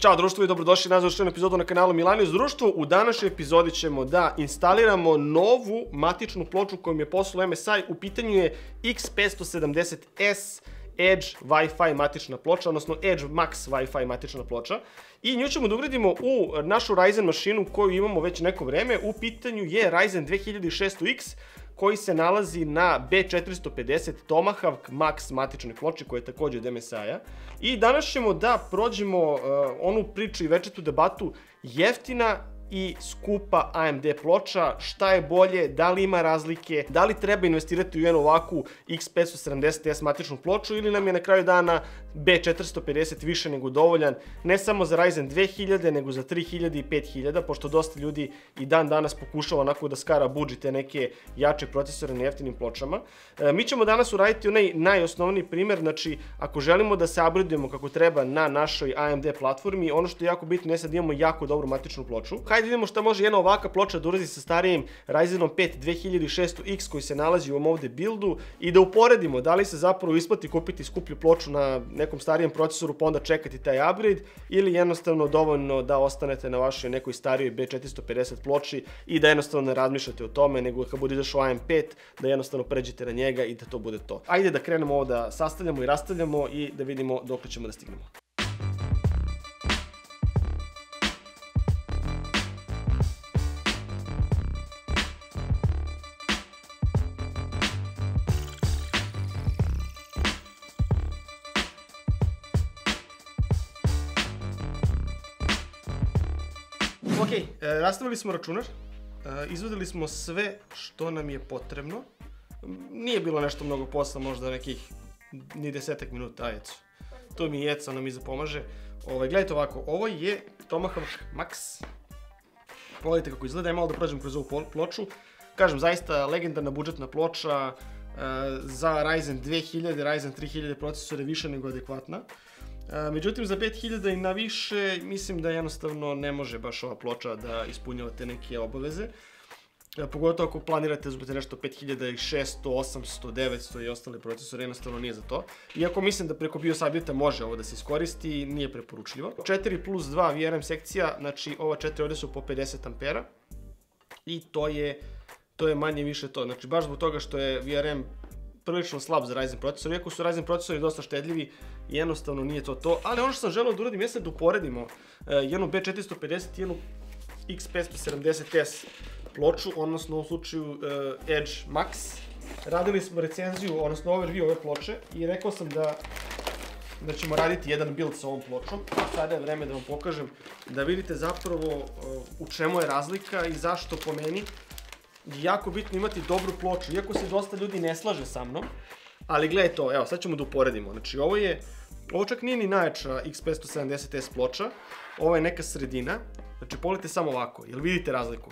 Ćao društvo i dobrodošli nazad u još jednu epizodu na kanalu Milanius Društvo. U današnjoj epizodi ćemo da instaliramo novu matičnu ploču koju mi je poslao MSI. U pitanju je X570S Edge Wi-Fi matična ploča, odnosno Edge Max Wi-Fi matična ploča. I nju ćemo da ugradimo u našu Ryzen mašinu koju imamo već neko vreme. U pitanju je Ryzen 2600X koji se nalazi na B450 Tomahawk Max matičnoj ploči koja je također od MSI-a. I danas ćemo da prođemo onu priču i večetu debatu jeftina i skupa AMD ploča, šta je bolje, da li ima razlike, da li treba investirati u jednu ovakvu X570S matičnu ploču ili nam je na kraju dana B450 više nego dovoljan, ne samo za Ryzen 2000 nego za 3000 i 5000, pošto dosta ljudi i dan danas pokušava onako da skara budžete neke jače procesore na jeftinim pločama. Mi ćemo danas uraditi onaj najosnovniji primjer, znači ako želimo da se upgradeujemo kako treba na našoj AMD platformi, ono što je jako bitno je sad imamo jako dobru matičnu ploču. Hajde vidimo šta može jedna ovakva ploča da uradi sa starijim Ryzenom 5 2600X koji se nalazi u ovom ovde buildu i da uporedimo da li se zapravo isplati kupiti skuplju ploču na nekom starijem procesoru pa onda čekati taj upgrade ili jednostavno dovoljno da ostanete na vašoj nekoj starijoj B450 ploči i da jednostavno ne razmišljate o tome, nego kad bude izašao AM5 da jednostavno pređete na njega i da to bude to. Ajde da krenemo ovo da sastavljamo i rastavljamo i da vidimo dok ćemo da stignemo. Ok, rastavili smo računar, izvadili smo sve što nam je potrebno. Nije bilo nešto mnogo posla, možda nekih ni 10 minuta, a eto. Tu mi Jeca nam iza pomaže. Gledajte ovako, ovo je Tomahawk Max. Pogledajte kako izgleda, malo da prođem kroz ovu ploču. Kažem, zaista legendarna budžetna ploča za Ryzen 2000, Ryzen 3000 procesore više nego adekvatna. Međutim, za 5000 i na više, mislim da jednostavno ne može baš ova ploča da ispunjava te neke obaveze. Pogotovo ako planirate da uzmete nešto 5600, 800, 900 i ostale procesore, jednostavno nije za to. Iako mislim da preko BIOS update-a može ovo da se iskoristi, nije preporučljivo. 4+2 VRM sekcija, znači ova 4 ovdje su po 50 ampera i to je manje više to. Znači baš zbog toga što je VRM prilično slab za Ryzen procesor, iako su Ryzen procesori dosta štedljivi, jednostavno nije to, ali ono što sam želeo da uradim jeste da uporedimo jednu B450 i jednu X570S ploču, odnosno u ovom slučaju Edge Max. Radili smo recenziju, odnosno overview ove ploče i rekao sam da ćemo raditi jedan build sa ovom pločom. Sada je vreme da vam pokažem da vidite zapravo u čemu je razlika i zašto po meni je jako bitno imati dobru ploču, iako se dosta ljudi ne slaže sa mnom. Ali gledajte ovo, evo sad ćemo da uporedimo. Znači ovo čak nije ni najjača X570S ploča, ovo je neka sredina. Znači pogledajte samo ovako, jel vidite razliku?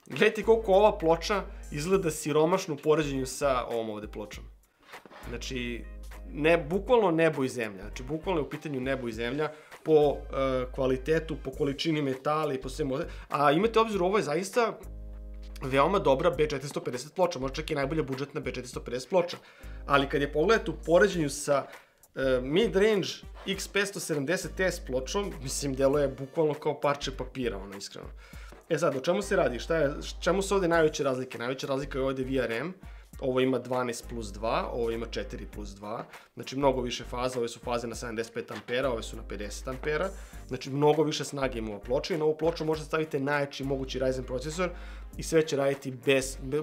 Gledajte koliko ova ploča izgleda siromašno u poređenju sa ovom ovde pločom. Znači, bukvalno nebo i zemlja, znači bukvalno je u pitanju nebo i zemlja po kvalitetu, po količini metala i po svemu ovde. A imate obzir, ovo je zaista veoma dobra B450 ploča, možda čak i najbolja budžetna B450 ploča. Ali kad je pogledate u poređenju sa mid-range X570S pločom, mislim, deluje bukvalno kao parče papira, ono iskreno. E sad, o čemu se radi? Čemu su ovde najveće razlike? Najveća razlika je ovde VRM, ovo ima 12+2, ovo ima 4+2, znači mnogo više faza, ove su faze na 75 ampera, ove su na 50 ampera, znači mnogo više snage ima ova ploča i na ovu ploču možete staviti najjači mogući Ryzen procesor i sve će raditi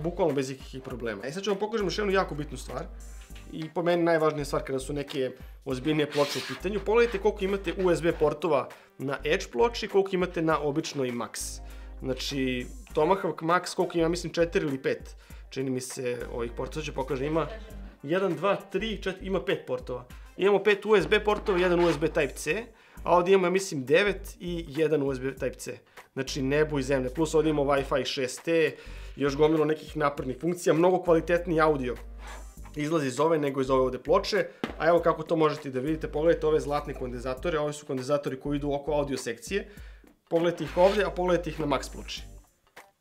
bukvalno bez ikakvih problema. E sad ću vam pokažem još jednu jako bitnu stvar i po meni najvažnija stvar kada su neke ozbiljnije ploče u pitanju. Pogledajte koliko imate USB portova na Edge ploči i koliko imate na običnoj Max. Znači, Tomahawk Max koliko ima, mislim 4 ili 5, čini mi se ovih portova, ću pokažem, ima 1, 2, 3, 4, ima 5 portova. Imamo 5 USB portova, 1 USB Type-C, a ovdje imamo, ja mislim, 9 i 1 USB Type-C. Znači, nebo i zemlje, plus ovdje imamo Wi-Fi 6E, još gomilo nekih naprednih funkcija, mnogo kvalitetniji audio izlazi iz ove nego iz ove ovde ploče, a evo kako to možete da vidite, pogledajte ove zlatne kondenzatore, ove su kondenzatori koji idu oko audio sekcije, pogledajte ih ovdje, a pogledajte ih na Max ploči.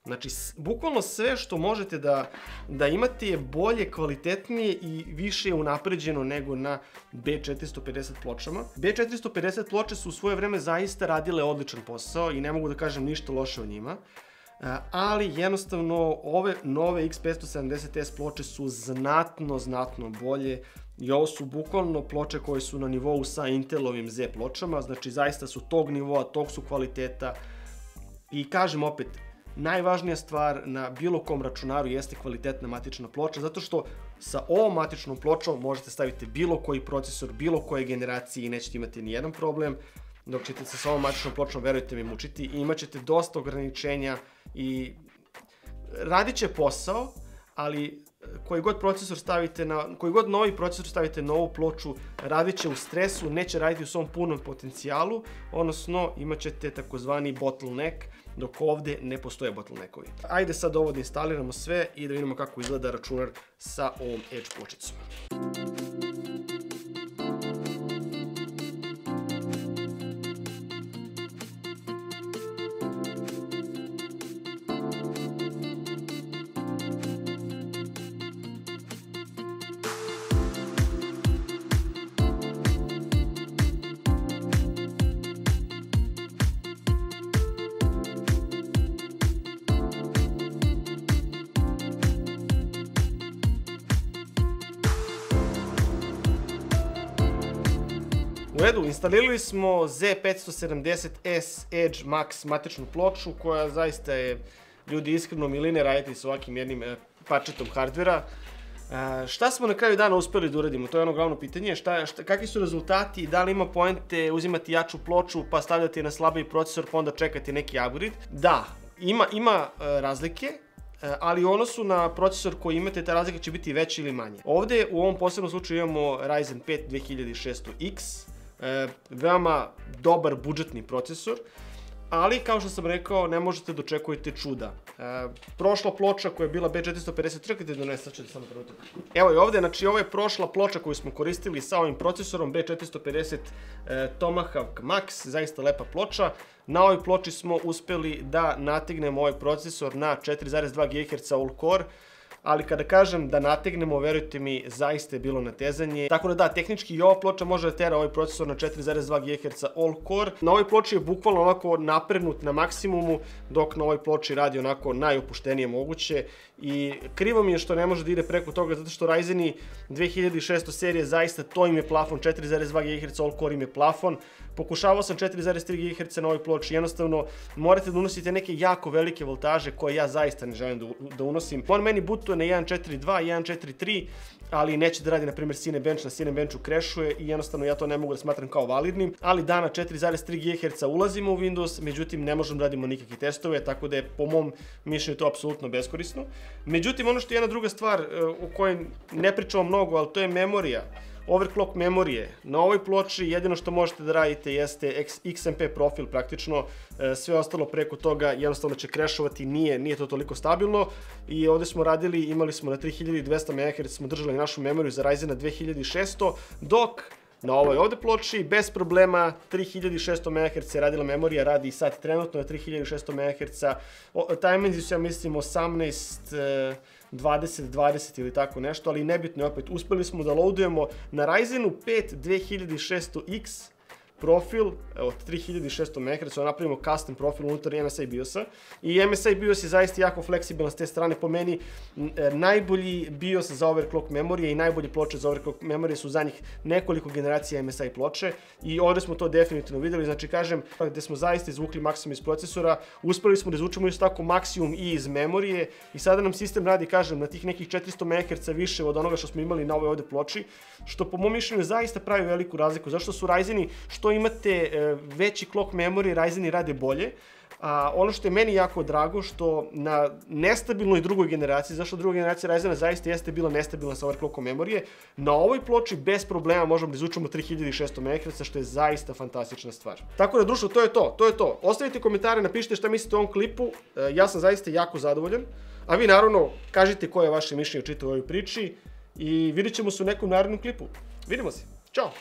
Znači, bukvalno sve što možete da imate je bolje, kvalitetnije i više unapređeno nego na B450 pločama. B450 ploče su u svoje vreme zaista radile odličan posao i ne mogu da kažem ništa loše o njima, ali jednostavno ove nove X570S ploče su znatno bolje i ovo su bukvalno ploče koje su na nivou sa Intelovim Z pločama, znači zaista su tog nivoa, tog su kvaliteta i kažem opet, najvažnija stvar na bilo kom računaru jeste kvalitetna matična ploča, zato što sa ovom matičnom pločom možete staviti bilo koji procesor, bilo koje generacije i nećete imati nijedan problem, dok ćete se sa ovom matičnom pločom, verujte mi, mučiti i imat ćete dosta ograničenja i radit će posao, ali koji god novi procesor stavite na ovu ploču, radit će u stresu, neće raditi u svom punom potencijalu, odnosno imat ćete takozvani bottleneck, dok ovde ne postoje bottleneckovi. Ajde sad ovo da instaliramo sve i da vidimo kako izgleda računar sa ovom Edge pločicom. U redu, instalirali smo Z570S Edge Max matičnu ploču koja zaista je, ljudi, iskreno miline raditi s ovakvim jednim parčetom hardvera. Šta smo na kraju dana uspeli da uradimo? To je ono glavno pitanje. Kakvi su rezultati i da li ima poente uzimati jaču ploču pa stavljati je na slabiji procesor pa onda čekati neki upgrade? Da, ima razlike, ali u odnosu na procesor koji imate, ta razlika će biti veća ili manja. Ovde u ovom posebnom slučaju imamo Ryzen 5 2600X, veoma dobar budžetni procesor, ali kao što sam rekao, ne možete da očekujete čuda. Prošla ploča koja je bila B450, čekajte da ne sačete samo trenutak. Evo je ovde, znači ovo je prošla ploča koju smo koristili sa ovim procesorom B450 Tomahawk Max, zaista lepa ploča. Na ovoj ploči smo uspeli da nategnemo ovaj procesor na 4,2 GHz all-core, ali kada kažem da nategnemo, verujte mi, zaista je bilo natezanje. Tako da da, tehnički i ova ploča može da tera ovaj procesor na 4,2 GHz all-core. Na ovoj ploči je bukvalno onako napregnut na maksimumu, dok na ovoj ploči radi onako najopuštenije moguće. I krivo mi je što ne može da ide preko toga, zato što Ryzeni 2600 serije, zaista to im je plafon, 4,2 GHz all-core im je plafon. Pokušavao sam 4,3 GHz na ovoj ploči, jednostavno morate da unosite neke jako velike voltaže koje ja zaista ne želim da unosim. On meni bootuje na 1.4.2, 1.4.3, ali neće da radi, na primjer, Cinebench, na Cinebenchu crashuje i jednostavno ja to ne mogu da smatram kao validnim, ali da, na 4,3 GHz ulazimo u Windows, međutim ne možemo da radimo nikakve testove, tako da je po mom mišljenju to apsolutno beskorisno. Međutim, ono što je jedna druga stvar o kojoj ne pričamo mnogo, ali to je memorija. Overclock memorije. Na ovoj ploči jedino što možete da radite jeste XMP profil praktično, sve ostalo preko toga jednostavno će crashovati, nije to toliko stabilno i ovde smo radili, imali smo na 3200 MHz smo držali našu memoriju za Ryzena 2600, dok na ovoj ovde ploči bez problema 3600 MHz je radila memorija, radi i sad trenutno na 3600 MHz, timings su, ja mislim, 18, 20 ili tako nešto, ali nebitno je opet, uspeli smo da loadujemo na Ryzenu 5 2600X profil od 3600 MHz, napravimo custom profil unutar MSI BIOS-a i MSI BIOS je zaista jako fleksibilan s te strane. Po meni najbolji BIOS za overclock memorije i najbolje ploče za overclock memorije su zadnjih nekoliko generacija MSI ploče i ovde smo to definitivno videli. Znači, kažem, gde smo zaista izvukli maksimum iz procesora, uspeli smo da izvučemo isto tako maksimum i iz memorije i sada nam sistem radi, kažem, na tih nekih 400 MHz više od onoga što smo imali na ovoj ovde ploči, što po mom mišljenju zaista pravi veliku razliku. Zašto su Ryzeni, što imate veći clock memory, Ryzeni rade bolje. Ono što je meni jako drago, što na nestabilnoj drugoj generaciji, zašto druga generacija Ryzena zaista jeste bila nestabilna sa overclockom memorije, na ovoj ploči bez problema možemo da izvučemo 3600 MHz, što je zaista fantastična stvar. Tako da, društvo, to je to. Ostavite komentare, napišite šta mislite o ovom klipu, ja sam zaista jako zadovoljan, a vi naravno kažite koje je vaše mišljenje o čitavoj ovoj priči i vidit ćemo se u nekom narednom klipu. Vidimo se, čao!